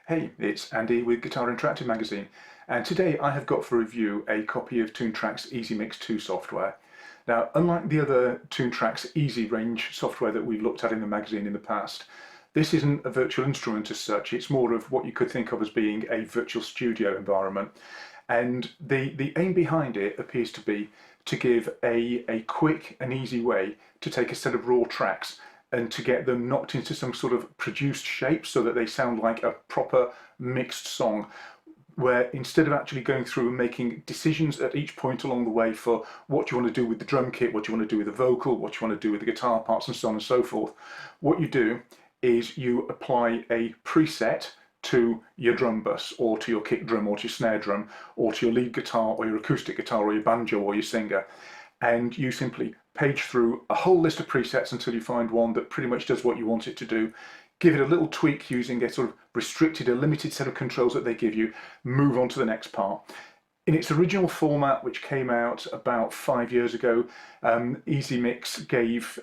Hey, it's Andy with Guitar Interactive magazine, and today I have got for review a copy of Toontrack's EZmix2 software. Now, unlike the other Toontrack's Easy range software that we've looked at in the magazine in the past, this isn't a virtual instrument as such. It's more of what you could think of as being a virtual studio environment. And the aim behind it appears to be to give a quick and easy way to take a set of raw tracks and to get them knocked into some sort of produced shape so that they sound like a proper mixed song, where instead of actually going through and making decisions at each point along the way for what you want to do with the drum kit, what you want to do with the vocal, what you want to do with the guitar parts, and so on and so forth, what you do is you apply a preset to your drum bus or to your kick drum or to your snare drum or to your lead guitar or your acoustic guitar or your banjo or your singer, and you simply page through a whole list of presets until you find one that pretty much does what you want it to do. Give it a little tweak using a sort of restricted, a limited set of controls that they give you, move on to the next part. In its original format, which came out about 5 years ago, EZmix gave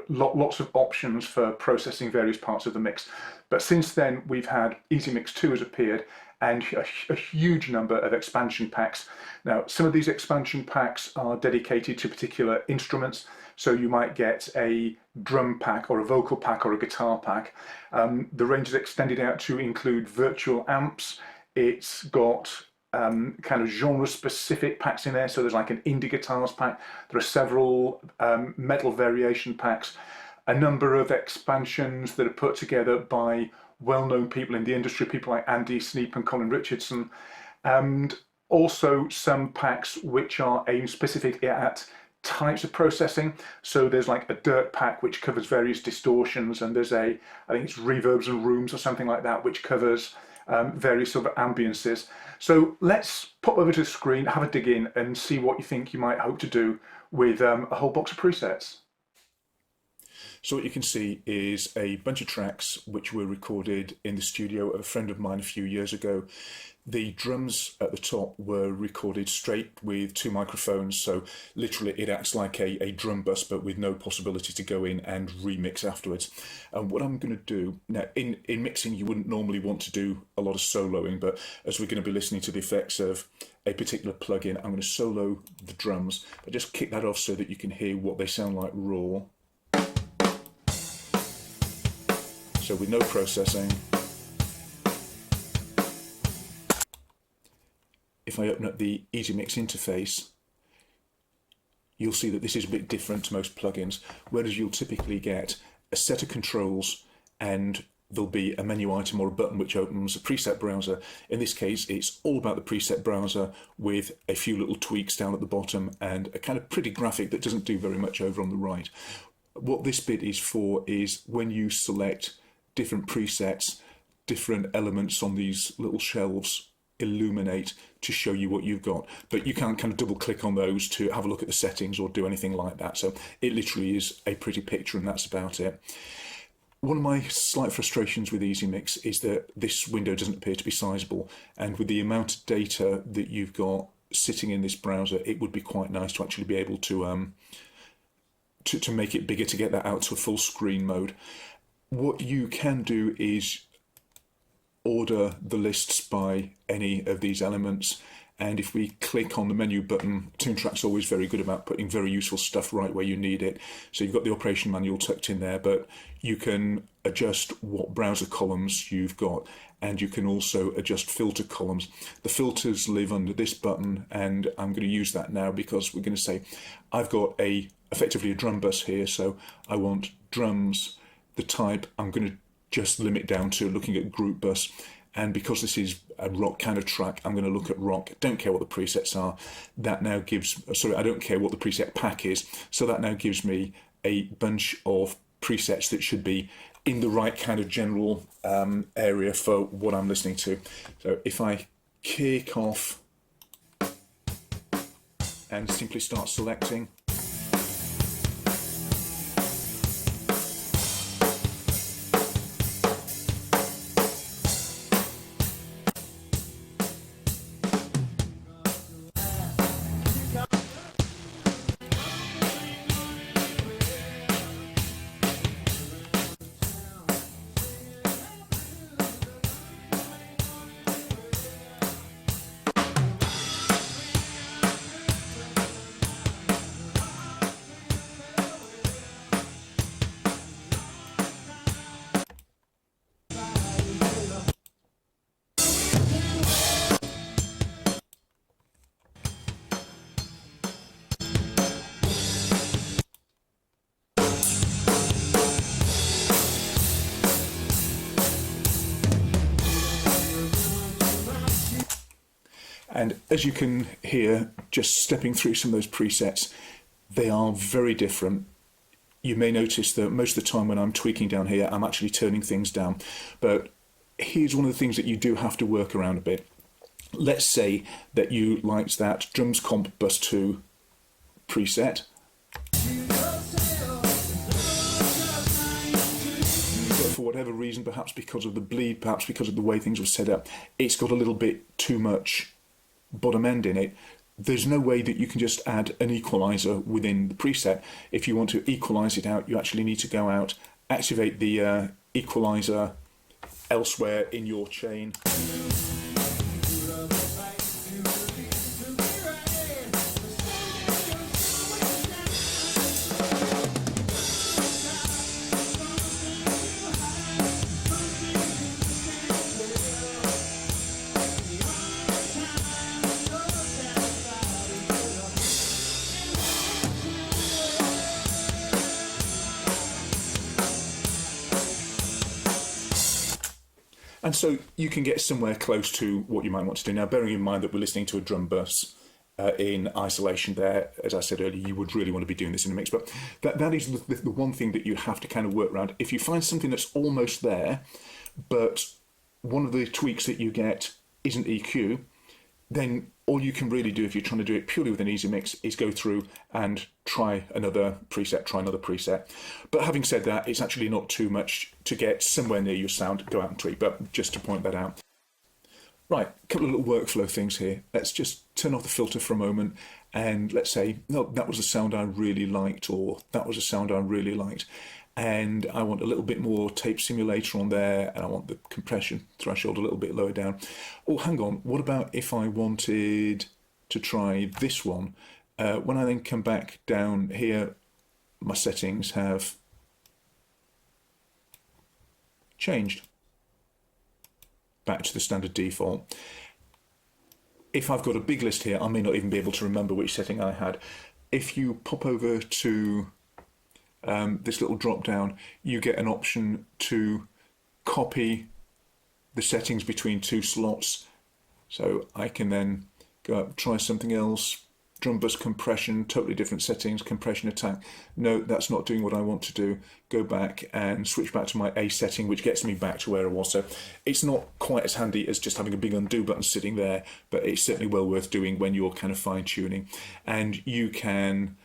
lots of options for processing various parts of the mix. But since then, we've had EZmix2 has appeared, and a huge number of expansion packs. Now, some of these expansion packs are dedicated to particular instruments, so you might get a drum pack or a vocal pack or a guitar pack. The range is extended out to include virtual amps. It's got kind of genre-specific packs in there, so there's like an indie guitars pack. There are several metal variation packs, a number of expansions that are put together by well-known people in the industry, people like Andi, Sneap and Colin Richardson, and also some packs which are aimed specifically at types of processing. So there's like a dirt pack which covers various distortions, and there's I think it's reverbs and rooms or something like that, which covers various sort of ambiances. So let's pop over to the screen, have a dig in and see what you think you might hope to do with a whole box of presets. So what you can see is a bunch of tracks which were recorded in the studio of a friend of mine a few years ago. The drums at the top were recorded straight with two microphones, so literally it acts like a drum bus but with no possibility to go in and remix afterwards. And what I'm going to do, now in mixing you wouldn't normally want to do a lot of soloing, but as we're going to be listening to the effects of a particular plugin, I'm going to solo the drums. But just kick that off so that you can hear what they sound like raw. So with no processing. If I open up the EZmix interface, you'll see that this is a bit different to most plugins, whereas you'll typically get a set of controls and there'll be a menu item or a button which opens a preset browser. In this case, it's all about the preset browser with a few little tweaks down at the bottom and a kind of pretty graphic that doesn't do very much over on the right. What this bit is for is when you select different presets, different elements on these little shelves illuminate to show you what you've got, but you can't kind of double click on those to have a look at the settings or do anything like that. So it literally is a pretty picture and that's about it. One of my slight frustrations with EZmix is that this window doesn't appear to be sizable, and with the amount of data that you've got sitting in this browser, it would be quite nice to actually be able to make it bigger to get that out to a full screen mode. What you can do is order the lists by any of these elements, and if we click on the menu button, Toontrack's always very good about putting very useful stuff right where you need it. So you've got the operation manual tucked in there, but you can adjust what browser columns you've got, and you can also adjust filter columns. The filters live under this button, and I'm going to use that now because we're going to say I've got effectively a drum bus here, so I want drums. The type I'm going to just limit down to looking at group bus, and because this is a rock kind of track, I'm going to look at rock. Don't care what the presets are. That now gives, sorry, I don't care what the preset pack is, so that now gives me a bunch of presets that should be in the right kind of general area for what I'm listening to. So if I kick off and simply start selecting, And as you can hear, just stepping through some of those presets, they are very different. You may notice that most of the time when I'm tweaking down here, I'm actually turning things down. But here's one of the things that you do have to work around a bit. Let's say that you liked that drums comp bus 2 preset. But for whatever reason, perhaps because of the bleed, perhaps because of the way things were set up, it's got a little bit too much bottom end in it. There's no way that you can just add an equalizer within the preset. If you want to equalize it out, you actually need to go out, activate the equalizer elsewhere in your chain. And so you can get somewhere close to what you might want to do. Now, bearing in mind that we're listening to a drum bus in isolation there, as I said earlier, you would really want to be doing this in a mix. But that is the one thing that you have to kind of work around. If you find something that's almost there, but one of the tweaks that you get isn't EQ, then all you can really do if you're trying to do it purely with an EZmix is go through and try another preset. But having said that, it's actually not too much to get somewhere near your sound, go out and tweak, but just to point that out. Right, a couple of little workflow things here. Let's just turn off the filter for a moment and let's say, no, that was a sound I really liked, or that was a sound I really liked. And I want a little bit more tape simulator on there, and I want the compression threshold a little bit lower down. Oh, hang on, what about if I wanted to try this one? When I then come back down here, my settings have changed back to the standard default. If I've got a big list here, I may not even be able to remember which setting I had. If you pop over to this little drop down, you get an option to copy the settings between 2 slots. So I can then go up, try something else, drum bus compression, totally different settings, compression attack. No, that's not doing what I want to do. Go back and switch back to my A setting, which gets me back to where I was. So it's not quite as handy as just having a big undo button sitting there, but it's certainly well worth doing when you're kind of fine tuning. And you can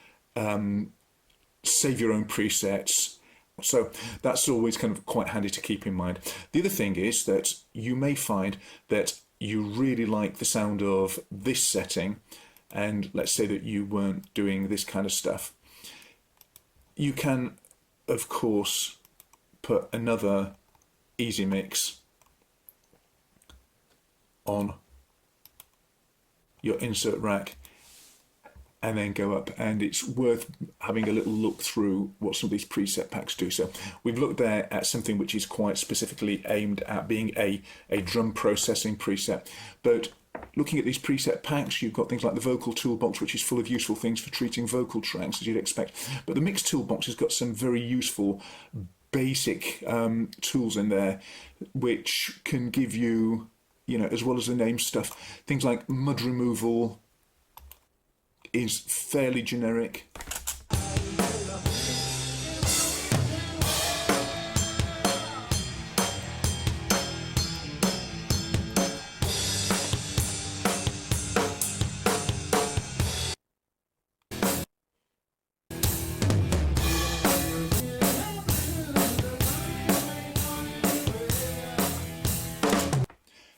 save your own presets. So that's always kind of quite handy to keep in mind. The other thing is that you may find that you really like the sound of this setting, and let's say that you weren't doing this kind of stuff. You can, of course, put another EZmix on your insert rack and then go up, and it's worth having a little look through what some of these preset packs do. So we've looked there at something which is quite specifically aimed at being a drum processing preset, but looking at these preset packs, you've got things like the vocal toolbox, which is full of useful things for treating vocal tracks, as you'd expect, but the mix toolbox has got some very useful basic tools in there which can give you, as well as the name stuff, things like mud removal is fairly generic.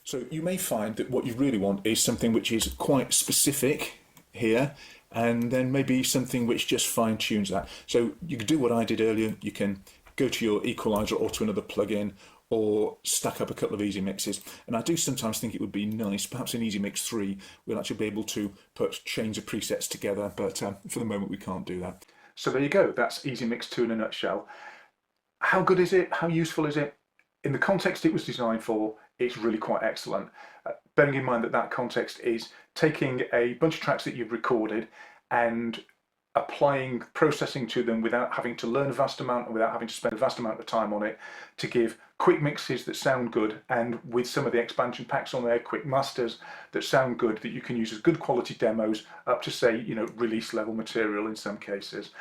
So you may find that what you really want is something which is quite specific here, and then maybe something which just fine tunes that. So you can do what I did earlier. You can go to your equalizer or to another plugin, or stack up a couple of EZmixes. And I do sometimes think it would be nice, perhaps in EZmix2 we'll actually be able to put chains of presets together, but for the moment we can't do that. So there you go, that's EZmix2 in a nutshell. How good is it? How useful is it? In the context it was designed for, it's really quite excellent. Bearing in mind that that context is taking a bunch of tracks that you've recorded and applying processing to them without having to learn a vast amount and without having to spend a vast amount of time on it to give quick mixes that sound good, and with some of the expansion packs on there, quick masters that sound good, that you can use as good quality demos up to, say, release level material in some cases.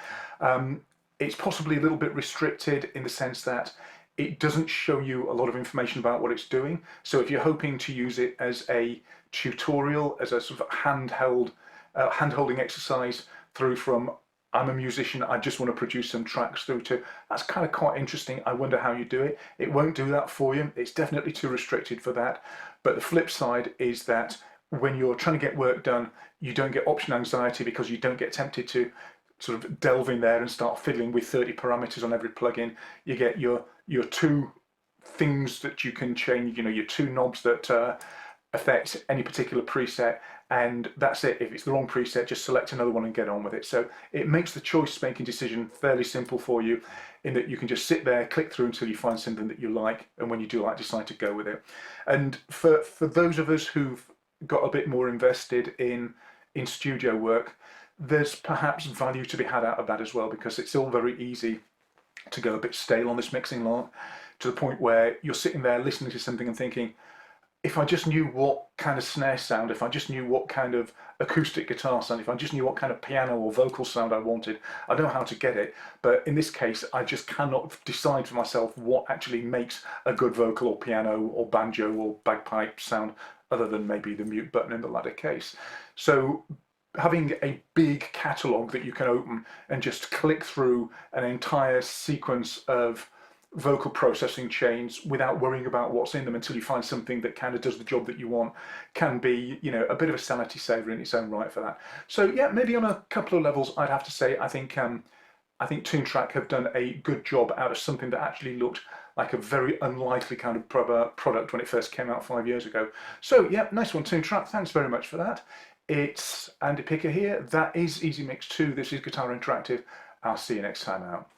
It's possibly a little bit restricted in the sense that it doesn't show you a lot of information about what it's doing. So if you're hoping to use it as a tutorial, as a sort of hand-holding exercise through from I'm a musician, I just want to produce some tracks through to, that's kind of quite interesting. I wonder how you do it. It won't do that for you. It's definitely too restricted for that. But the flip side is that when you're trying to get work done, you don't get option anxiety because you don't get tempted to sort of delve in there and start fiddling with 30 parameters on every plugin. You get your two things that you can change, your two knobs that affect any particular preset, and that's it. If it's the wrong preset, just select another one and get on with it. So it makes the choice making decision fairly simple for you, in that you can just sit there, click through until you find something that you like, and when you do like, decide to go with it. And for those of us who've got a bit more invested in studio work, there's perhaps value to be had out of that as well, because it's all very easy to go a bit stale on this mixing lot, to the point where you're sitting there listening to something and thinking, if I just knew what kind of snare sound, if I just knew what kind of acoustic guitar sound, if I just knew what kind of piano or vocal sound I wanted, I know how to get it. But in this case, I just cannot decide for myself what actually makes a good vocal or piano or banjo or bagpipe sound, other than maybe the mute button in the latter case. So having a big catalogue that you can open and just click through an entire sequence of vocal processing chains without worrying about what's in them until you find something that kind of does the job that you want can be, a bit of a sanity saver in its own right for that. So yeah, maybe on a couple of levels, I'd have to say I think Toontrack have done a good job out of something that actually looked like a very unlikely kind of product when it first came out 5 years ago. So yeah, nice one, Toontrack. Thanks very much for that. It's Andy Picker here. That is EZmix2. This is Guitar Interactive. I'll see you next time out.